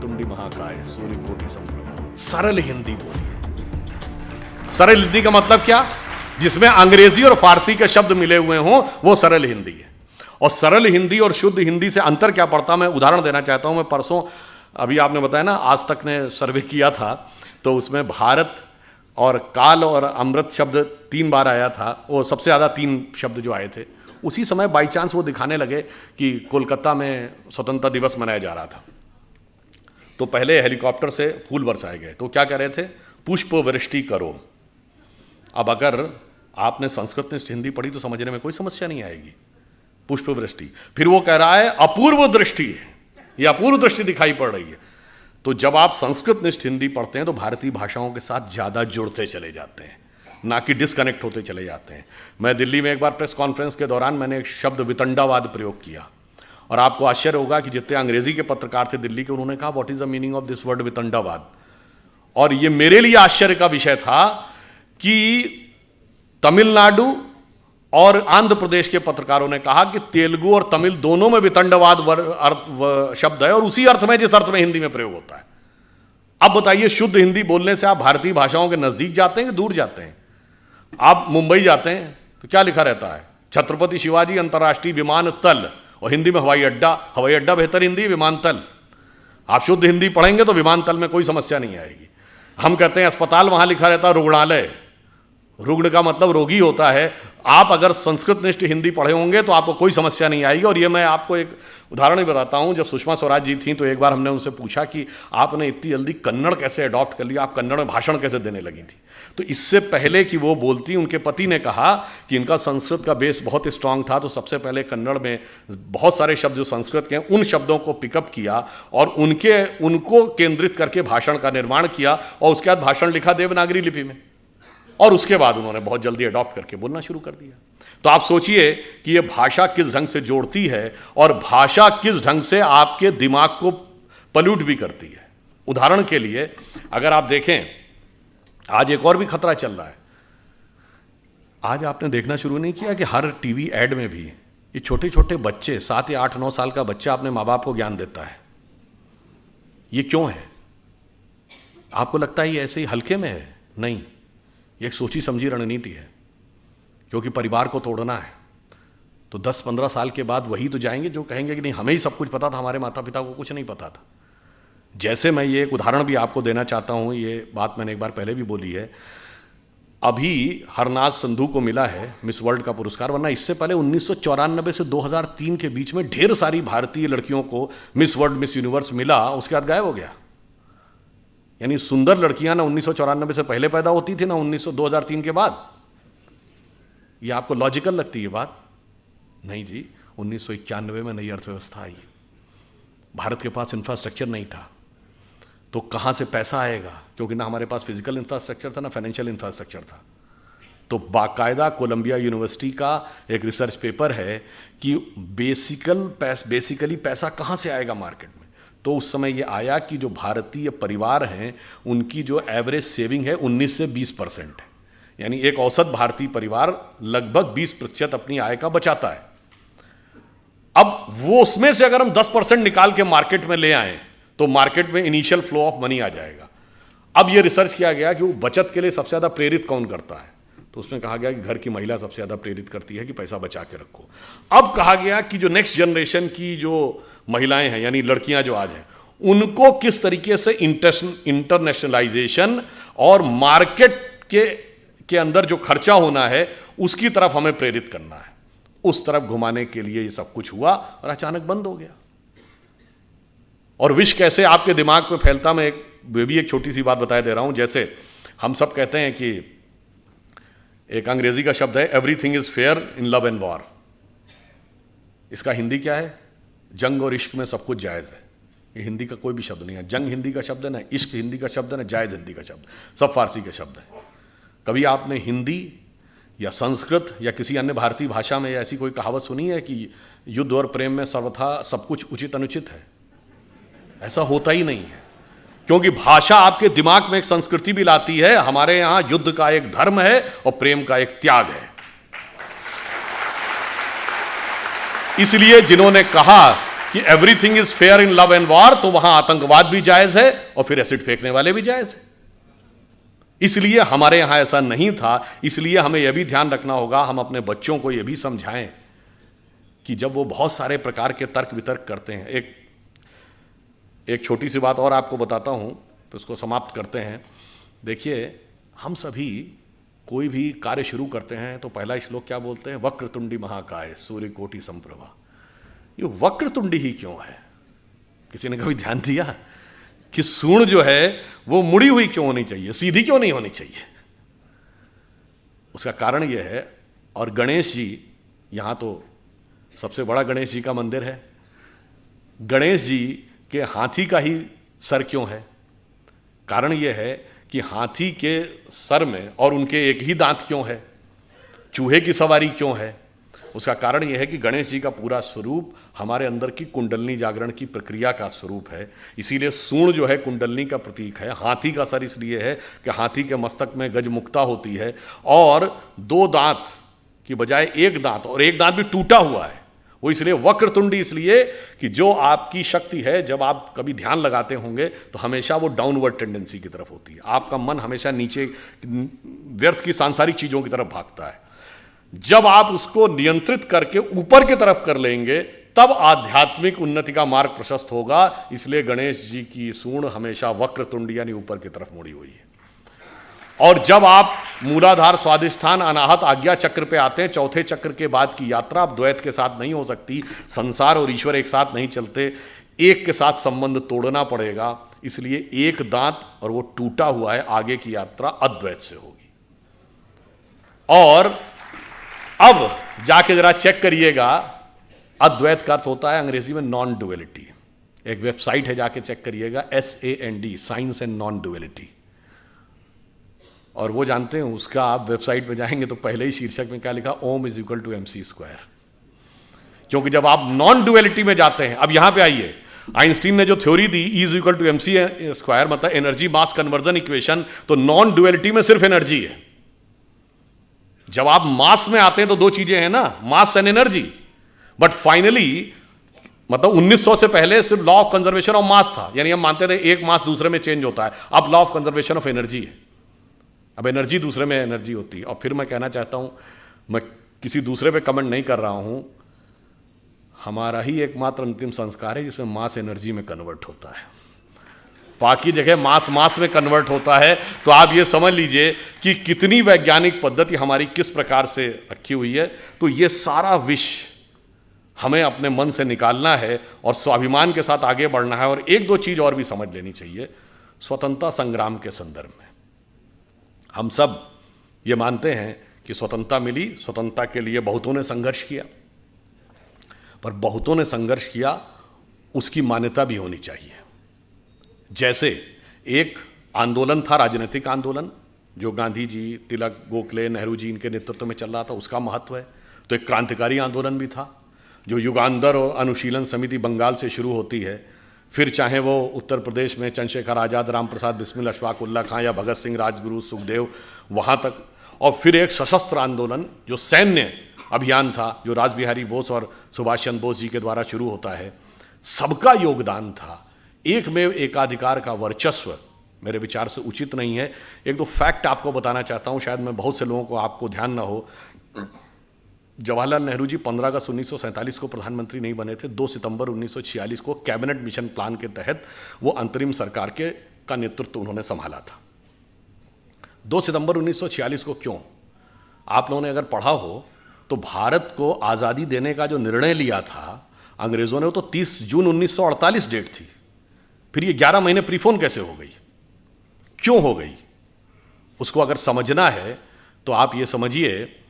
वक्रतुंडी महाकाय सूर्यकोटि समप्रभा। सरल हिंदी बोलिए। सरल हिंदी का मतलब क्या? जिसमें अंग्रेजी और फारसी के शब्द मिले हुए हों, वो सरल हिंदी है। और सरल हिंदी और शुद्ध हिंदी से अंतर क्या पड़ता, मैं उदाहरण देना चाहता हूं। मैं परसों, अभी आपने बताया ना, आज तक ने सर्वे किया था, तो उसमें भारत और काल और अमृत शब्द 3 बार आया था। वो सबसे ज़्यादा 3 शब्द जो आए थे, उसी समय बाई चांस वो दिखाने लगे कि कोलकाता में स्वतंत्रता दिवस मनाया जा रहा था। तो पहले हेलीकॉप्टर से फूल बरसाए गए, तो क्या कह रहे थे? पुष्प वृष्टि करो। अब अगर आपने संस्कृत में हिंदी पढ़ी तो समझने में कोई समस्या नहीं आएगी। पुष्प वृष्टि, फिर वो कह रहा है अपूर्व दृष्टि, ये अपूर्व दृष्टि दिखाई पड़ रही है। तो जब आप संस्कृत निष्ठ हिंदी पढ़ते हैं तो भारतीय भाषाओं के साथ ज़्यादा जुड़ते चले जाते हैं, ना कि डिस्कनेक्ट होते चले जाते हैं। मैं दिल्ली में एक बार प्रेस कॉन्फ्रेंस के दौरान मैंने एक शब्द वितंडावाद प्रयोग किया, और आपको आश्चर्य होगा कि जितने अंग्रेजी के पत्रकार थे दिल्ली के, उन्होंने कहा what is the meaning of this word वितंडावाद। और ये मेरे लिए आश्चर्य का विषय था कि तमिलनाडु और आंध्र प्रदेश के पत्रकारों ने कहा कि तेलुगु और तमिल दोनों में वितंडवाद शब्द है, और उसी अर्थ में जिस अर्थ में हिंदी में प्रयोग होता है। अब बताइए, शुद्ध हिंदी बोलने से आप भारतीय भाषाओं के नजदीक जाते हैं कि दूर जाते हैं? आप मुंबई जाते हैं तो क्या लिखा रहता है? छत्रपति शिवाजी अंतर्राष्ट्रीय विमानतल, और हिंदी में हवाई अड्डा। हवाई अड्डा बेहतर हिंदी, विमानतल। आप शुद्ध हिंदी पढ़ेंगे तो विमानतल में कोई समस्या नहीं आएगी। हम कहते हैं अस्पताल, वहां लिखा रहता है रुग्णालय। रुग्ण का मतलब रोगी होता है। आप अगर संस्कृत निष्ठ हिंदी पढ़े होंगे तो आपको कोई समस्या नहीं आएगी। और ये मैं आपको एक उदाहरण भी बताता हूँ। जब सुषमा स्वराज जी थी तो एक बार हमने उनसे पूछा कि आपने इतनी जल्दी कन्नड़ कैसे अडॉप्ट कर लिया, आप कन्नड़ में भाषण कैसे देने लगी थी? तो इससे पहले कि वो बोलती, उनके पति ने कहा कि इनका संस्कृत का बेस बहुत स्ट्रांग था, तो सबसे पहले कन्नड़ में बहुत सारे शब्द जो संस्कृत के हैं उन शब्दों को पिकअप किया और उनको केंद्रित करके भाषण का निर्माण किया, और उसके बाद भाषण लिखा देवनागरी लिपि में, और उसके बाद उन्होंने बहुत जल्दी अडॉप्ट करके बोलना शुरू कर दिया। तो आप सोचिए कि ये भाषा किस ढंग से जोड़ती है, और भाषा किस ढंग से आपके दिमाग को पल्यूट भी करती है। उदाहरण के लिए अगर आप देखें, आज एक और भी खतरा चल रहा है। आज आपने देखना शुरू नहीं किया कि हर टीवी एड में भी ये छोटे छोटे बच्चे, 7 या 8-9 साल का बच्चा अपने माँ बाप को ज्ञान देता है। ये क्यों है? आपको लगता है ये ऐसे ही हल्के में है? नहीं, ये एक सोची समझी रणनीति है, क्योंकि परिवार को तोड़ना है। तो 10-15 साल के बाद वही तो जाएंगे जो कहेंगे कि नहीं, हमें ही सब कुछ पता था, हमारे माता पिता को कुछ नहीं पता था। जैसे मैं ये एक उदाहरण भी आपको देना चाहता हूँ, ये बात मैंने एक बार पहले भी बोली है। अभी हरनाज संधू को मिला है मिस वर्ल्ड का पुरस्कार, वरना इससे पहले 1994 से 2003 के बीच में ढेर सारी भारतीय लड़कियों को मिस वर्ल्ड, मिस यूनिवर्स मिला, उसके बाद गायब हो गया। यानी सुंदर लड़कियां ना 1994 से पहले पैदा होती थी, ना 2003 के बाद। ये आपको लॉजिकल लगती है बात? नहीं जी, 1991 में नई अर्थव्यवस्था आई, भारत के पास इंफ्रास्ट्रक्चर नहीं था, तो कहां से पैसा आएगा? क्योंकि ना हमारे पास फिजिकल इंफ्रास्ट्रक्चर था, ना फाइनेंशियल इंफ्रास्ट्रक्चर था। तो बाकायदा कोलंबिया यूनिवर्सिटी का एक रिसर्च पेपर है कि बेसिकली पैसा कहां से आएगा मार्केट में। तो उस समय ये आया कि जो भारतीय परिवार हैं उनकी जो एवरेज सेविंग है 19 से 20% है। यानी एक औसत भारतीय परिवार लगभग 20% अपनी आय का बचाता है। अब वो उसमें से अगर हम 10% निकाल के मार्केट में ले आए तो मार्केट में इनिशियल फ्लो ऑफ मनी आ जाएगा। अब ये रिसर्च किया गया कि वो बचत के लिए सबसे ज़्यादा प्रेरित कौन करता है, तो उसमें कहा गया कि घर की महिला सबसे ज़्यादा प्रेरित करती है कि पैसा बचा के रखो। अब कहा गया कि जो नेक्स्ट जनरेशन की जो महिलाएं हैं, यानी लड़कियां जो आज हैं, उनको किस तरीके से इंटरनेशनलाइजेशन और मार्केट के अंदर जो खर्चा होना है उसकी तरफ हमें प्रेरित करना है। उस तरफ घुमाने के लिए ये सब कुछ हुआ और अचानक बंद हो गया। और विष कैसे आपके दिमाग में फैलता, मैं एक छोटी सी बात बताया दे रहा हूं। जैसे हम सब कहते हैं कि एक अंग्रेजी का शब्द है everything is fair in love and war. इसका हिंदी क्या है? जंग और इश्क में सब कुछ जायज है। ये हिंदी का कोई भी शब्द नहीं है। जंग हिंदी का शब्द है, ना इश्क हिंदी का शब्द है, ना जायज हिंदी का शब्द, सब फारसी के शब्द है। कभी आपने हिंदी या संस्कृत या किसी अन्य भारतीय भाषा में ऐसी कोई कहावत सुनी है कि युद्ध और प्रेम में सर्वथा सब कुछ उचित अनुचित है? ऐसा होता ही नहीं है, क्योंकि भाषा आपके दिमाग में एक संस्कृति भी लाती है। हमारे यहां युद्ध का एक धर्म है और प्रेम का एक त्याग है। इसलिए जिन्होंने कहा कि everything is fair in love and war, तो वहां आतंकवाद भी जायज है और फिर एसिड फेंकने वाले भी जायज है। इसलिए हमारे यहां ऐसा नहीं था। इसलिए हमें यह भी ध्यान रखना होगा, हम अपने बच्चों को यह भी समझाएं कि जब वो बहुत सारे प्रकार के तर्क वितर्क करते हैं, एक छोटी सी बात और आपको बताता हूं, तो इसको समाप्त करते हैं। देखिए, हम सभी कोई भी कार्य शुरू करते हैं तो पहला श्लोक क्या बोलते हैं? वक्रतुंडी महाकाय सूर्य कोटि समप्रभा। ये वक्रतुंडी ही क्यों है? किसी ने कभी ध्यान दिया कि सूंड जो है वो मुड़ी हुई क्यों होनी चाहिए, सीधी क्यों नहीं होनी चाहिए? उसका कारण यह है, और गणेश जी, यहां तो सबसे बड़ा गणेश जी का मंदिर है, गणेश जी के हाथी का ही सर क्यों है? कारण यह है कि हाथी के सर में और उनके एक ही दांत क्यों है? चूहे की सवारी क्यों है? उसका कारण यह है कि गणेश जी का पूरा स्वरूप हमारे अंदर की कुंडलनी जागरण की प्रक्रिया का स्वरूप है। इसीलिए सूंड जो है कुंडलनी का प्रतीक है। हाथी का सर इसलिए है कि हाथी के मस्तक में गजमुक्ता होती है, और दो दांत की बजाय एक दांत, और एक दांत भी टूटा हुआ है। वो इसलिए वक्रतुंडी इसलिए कि जो आपकी शक्ति है, जब आप कभी ध्यान लगाते होंगे तो हमेशा वो डाउनवर्ड टेंडेंसी की तरफ होती है। आपका मन हमेशा नीचे व्यर्थ की सांसारिक चीजों की तरफ भागता है। जब आप उसको नियंत्रित करके ऊपर की तरफ कर लेंगे, तब आध्यात्मिक उन्नति का मार्ग प्रशस्त होगा। इसलिए गणेश जी की सूंड हमेशा वक्रतुंडी यानी ऊपर की तरफ मुड़ी हुई है। और जब आप मूलाधार, स्वादिष्ठान, अनाहत, आज्ञा चक्र पे आते हैं, चौथे चक्र के बाद की यात्रा अब द्वैत के साथ नहीं हो सकती। संसार और ईश्वर एक साथ नहीं चलते, एक के साथ संबंध तोड़ना पड़ेगा। इसलिए एक दांत और वो टूटा हुआ है, आगे की यात्रा अद्वैत से होगी। और अब जाके जरा चेक करिएगा, अद्वैत का अर्थ होता है अंग्रेजी में नॉन डुअलिटी। एक वेबसाइट है, जाके चेक करिएगा, SAND, science and non duality. और वो जानते हैं, उसका आप वेबसाइट पे जाएंगे तो पहले ही शीर्षक में क्या लिखा? ओम इज इक्वल टू MC²। क्योंकि जब आप नॉन डुअलिटी में जाते हैं, अब यहां पे आइए, आइंस्टीन ने जो थ्योरी दी E is equal to MC², मतलब एनर्जी मास कन्वर्जन इक्वेशन, तो नॉन डुअलिटी में सिर्फ एनर्जी है। जब आप मास में आते हैं तो दो चीजें हैं ना, mass and energy. But finally, मतलब 1900 से पहले सिर्फ law of conservation of mass था, यानी हम मानते थे एक मास दूसरे में चेंज होता है। अब law of conservation of energy है, अब एनर्जी दूसरे में एनर्जी होती है। और फिर मैं कहना चाहता हूं, मैं किसी दूसरे पे कमेंट नहीं कर रहा हूं, हमारा ही एकमात्र अंतिम संस्कार है जिसमें मास एनर्जी में कन्वर्ट होता है। बाकी जगह मास में कन्वर्ट होता है। तो आप ये समझ लीजिए कि कितनी वैज्ञानिक पद्धति हमारी किस प्रकार से रखी हुई है। तो ये सारा विष हमें अपने मन से निकालना है और स्वाभिमान के साथ आगे बढ़ना है। और एक दो चीज और भी समझ लेनी चाहिए। स्वतंत्रता संग्राम के संदर्भ में हम सब ये मानते हैं कि स्वतंत्रता मिली, स्वतंत्रता के लिए बहुतों ने संघर्ष किया, पर बहुतों ने संघर्ष किया उसकी मान्यता भी होनी चाहिए। जैसे एक आंदोलन था, राजनीतिक आंदोलन, जो गांधी जी, तिलक, गोखले, नेहरू जी इनके नेतृत्व में चल रहा था, उसका महत्व है। तो एक क्रांतिकारी आंदोलन भी था, जो युगांतर और अनुशीलन समिति बंगाल से शुरू होती है, फिर चाहे वो उत्तर प्रदेश में चंद्रशेखर आज़ाद, राम प्रसाद बिस्मिल, अशफाक उल्ला खां या भगत सिंह, राजगुरु, सुखदेव, वहाँ तक। और फिर एक सशस्त्र आंदोलन जो सैन्य अभियान था, जो रासबिहारी बोस और सुभाष चंद्र बोस जी के द्वारा शुरू होता है। सबका योगदान था। एक में एकाधिकार का वर्चस्व मेरे विचार से उचित नहीं है। एक दो फैक्ट आपको बताना चाहता हूँ, शायद मैं बहुत से लोगों को आपको ध्यान ना हो। जवाहरलाल नेहरू जी 15 अगस्त 1947 को प्रधानमंत्री नहीं बने थे। 2 सितंबर 1946 को कैबिनेट मिशन प्लान के तहत वो अंतरिम सरकार का नेतृत्व उन्होंने संभाला था। 2 सितंबर 1946 को क्यों? आप लोगों ने अगर पढ़ा हो तो भारत को आज़ादी देने का जो निर्णय लिया था अंग्रेज़ों ने, वो तो 30 जून 1948 डेट थी। फिर ये 11 महीने प्रीफोन कैसे हो गई, क्यों हो गई? उसको अगर समझना है तो आप ये समझिए